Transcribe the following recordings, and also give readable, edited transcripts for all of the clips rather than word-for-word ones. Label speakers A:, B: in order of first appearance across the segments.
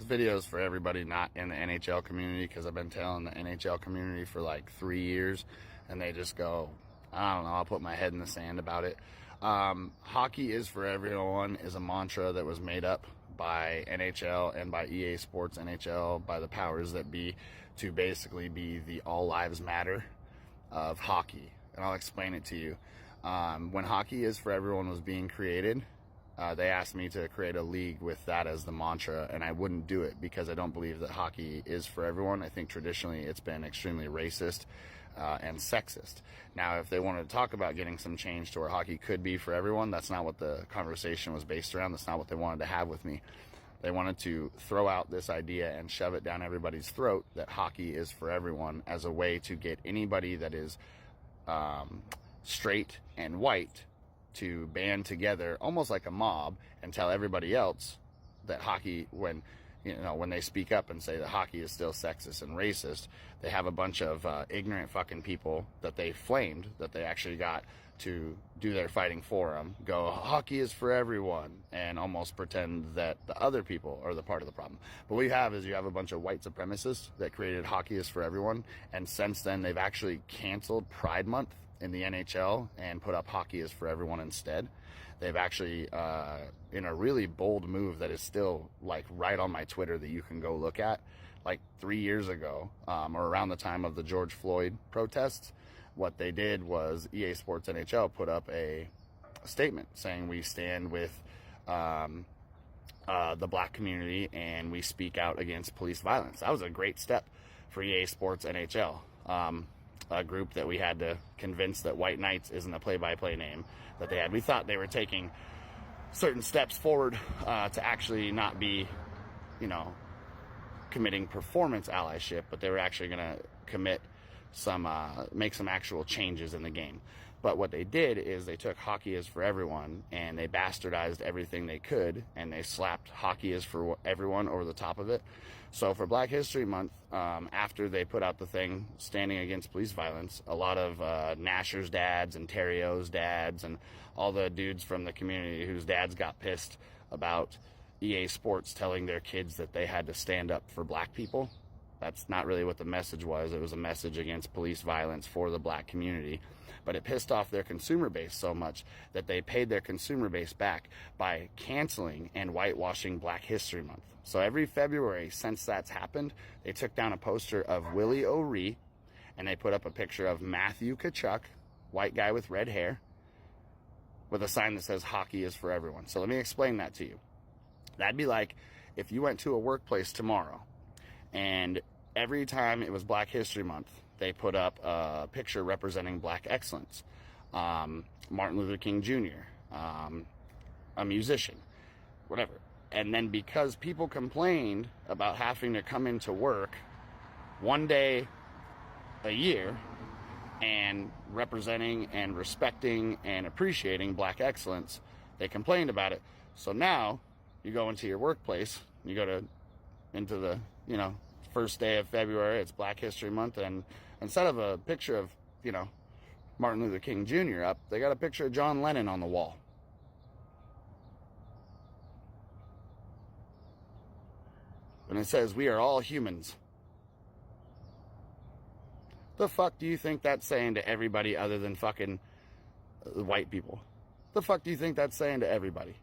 A: This video is for everybody not in the NHL community, because I've been telling the NHL community for like 3 years, and they just go, I don't know, I'll put my head in the sand about it. Hockey is for everyone is a mantra that was made up by NHL and by EA Sports NHL, by the powers that be, to basically be the all lives matter of hockey. And I'll explain it to you. When Hockey is for Everyone was being created, they asked me to create a league with that as the mantra, and I wouldn't do it because I don't believe that hockey is for everyone. I think traditionally it's been extremely racist and sexist. Now, if they wanted to talk about getting some change to where hockey could be for everyone, that's not what the conversation was based around. That's not what they wanted to have with me. They wanted to throw out this idea and shove it down everybody's throat that hockey is for everyone as a way to get anybody that is straight and white to band together almost like a mob and tell everybody else that hockey, when they speak up and say that hockey is still sexist and racist, they have a bunch of ignorant fucking people that they flamed, that they actually got to do their fighting for them, go, hockey is for everyone, and almost pretend that the other people are the part of the problem. But what you have is you have a bunch of white supremacists that created hockey is for everyone, and since then they've actually canceled Pride Month in the NHL and put up hockey is for everyone instead. They've actually, in a really bold move that is still like right on my Twitter that you can go look at, like 3 years ago, or around the time of the George Floyd protests, what they did was EA Sports NHL put up a statement saying we stand with the black community and we speak out against police violence. That was a great step for EA Sports NHL. A group that we had to convince that White Knights isn't a play-by-play name that they had. We thought they were taking certain steps forward to actually not be, committing performance allyship, but they were actually going to commit make some actual changes in the game. But what they did is they took hockey is for everyone and they bastardized everything they could, and they slapped hockey is for everyone over the top of it. So for Black History Month, after they put out the thing standing against police violence, a lot of Nasher's dads and Terrio's dads and all the dudes from the community whose dads got pissed about EA Sports telling their kids that they had to stand up for black people. That's not really what the message was. It was a message against police violence for the black community. But it pissed off their consumer base so much that they paid their consumer base back by canceling and whitewashing Black History Month. So every February since that's happened, they took down a poster of Willie O'Ree and they put up a picture of Matthew Tkachuk, white guy with red hair, with a sign that says hockey is for everyone. So let me explain that to you. That'd be like if you went to a workplace tomorrow and every time it was Black History Month, they put up a picture representing black excellence. Martin Luther King Jr., a musician, whatever. And then because people complained about having to come into work one day a year and representing and respecting and appreciating black excellence, they complained about it. So now you go into your workplace, you go into the, first day of February, it's Black History Month, and instead of a picture of, Martin Luther King Jr. up, they got a picture of John Lennon on the wall. And it says, we are all humans. The fuck do you think that's saying to everybody other than fucking white people? The fuck do you think that's saying to everybody?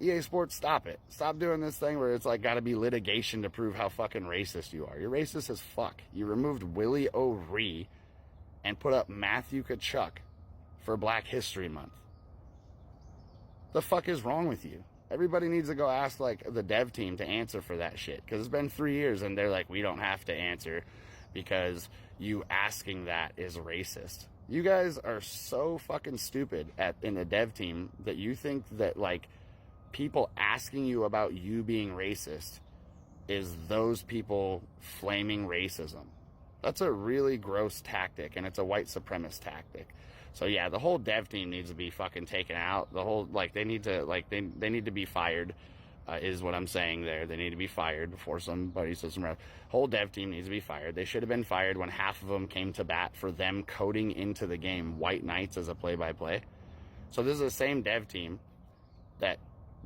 A: EA Sports, stop it. Stop doing this thing where it's like got to be litigation to prove how fucking racist you are. You're racist as fuck. You removed Willie O'Ree and put up Matthew Tkachuk for Black History Month. The fuck is wrong with you? Everybody needs to go ask like the dev team to answer for that shit, because it's been 3 years and they're like, we don't have to answer because you asking that is racist. You guys are so fucking stupid in the dev team that you think that like people asking you about you being racist is those people flaming racism. That's a really gross tactic, and it's a white supremacist tactic. So yeah, the whole dev team needs to be fucking taken out. The whole, they need to be fired, is what I'm saying there. They need to be fired before somebody says some rap. Whole dev team needs to be fired. They should have been fired when half of them came to bat for them coding into the game White Knights as a play-by-play. So this is the same dev team that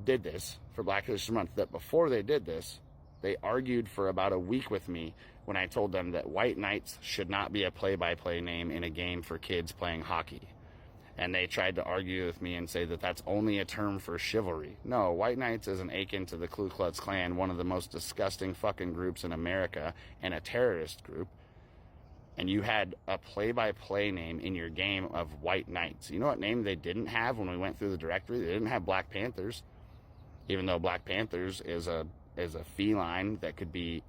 A: did this for Black History Month, that before they did this, they argued for about a week with me when I told them that White Knights should not be a play-by-play name in a game for kids playing hockey. And they tried to argue with me and say that that's only a term for chivalry. No, White Knights is an akin to the Ku Klux Klan, one of the most disgusting fucking groups in America, and a terrorist group. And you had a play-by-play name in your game of White Knights. You know what name they didn't have when we went through the directory? They didn't have Black Panthers, even though Black Panthers is a feline that could be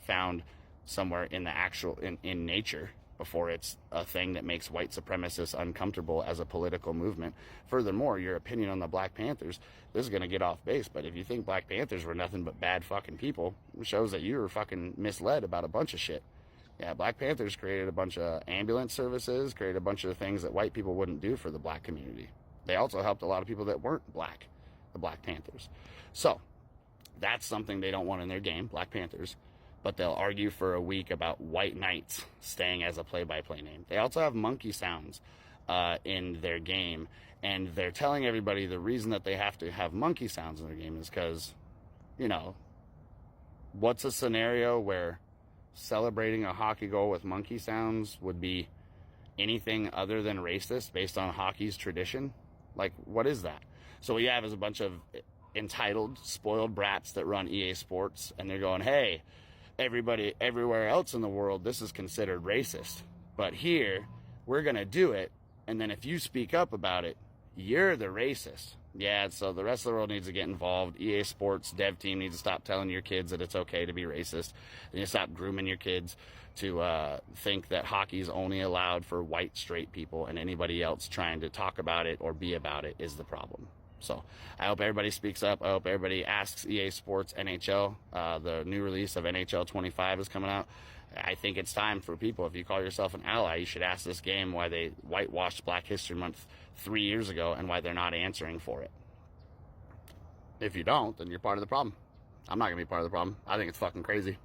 A: found somewhere in the actual in nature before it's a thing that makes white supremacists uncomfortable as a political movement. Furthermore, your opinion on the Black Panthers, this is going to get off base, but if you think Black Panthers were nothing but bad fucking people, it shows that you were fucking misled about a bunch of shit. Yeah, Black Panthers created a bunch of ambulance services, created a bunch of things that white people wouldn't do for the black community. They also helped a lot of people that weren't black, the Black Panthers. So, that's something they don't want in their game, Black Panthers. But they'll argue for a week about White Knights staying as a play-by-play name. They also have monkey sounds in their game, and they're telling everybody the reason that they have to have monkey sounds in their game is because, you know, what's a scenario where celebrating a hockey goal with monkey sounds would be anything other than racist based on hockey's tradition? Like, what is that? So what you have is a bunch of entitled, spoiled brats that run EA Sports, and they're going, hey, everybody everywhere else in the world, this is considered racist, but here we're gonna do it, and then if you speak up about it, you're the racist. Yeah, so the rest of the world needs to get involved. EA Sports dev team needs to stop telling your kids that it's okay to be racist. They need to stop grooming your kids to think that hockey is only allowed for white straight people, and anybody else trying to talk about it or be about it is the problem. So I hope everybody speaks up. I hope everybody asks EA Sports NHL. The new release of NHL 25 is coming out. I think it's time for people, if you call yourself an ally, you should ask this game why they whitewashed Black History Month 3 years ago and why they're not answering for it. If you don't, then you're part of the problem. I'm not going to be part of the problem. I think it's fucking crazy.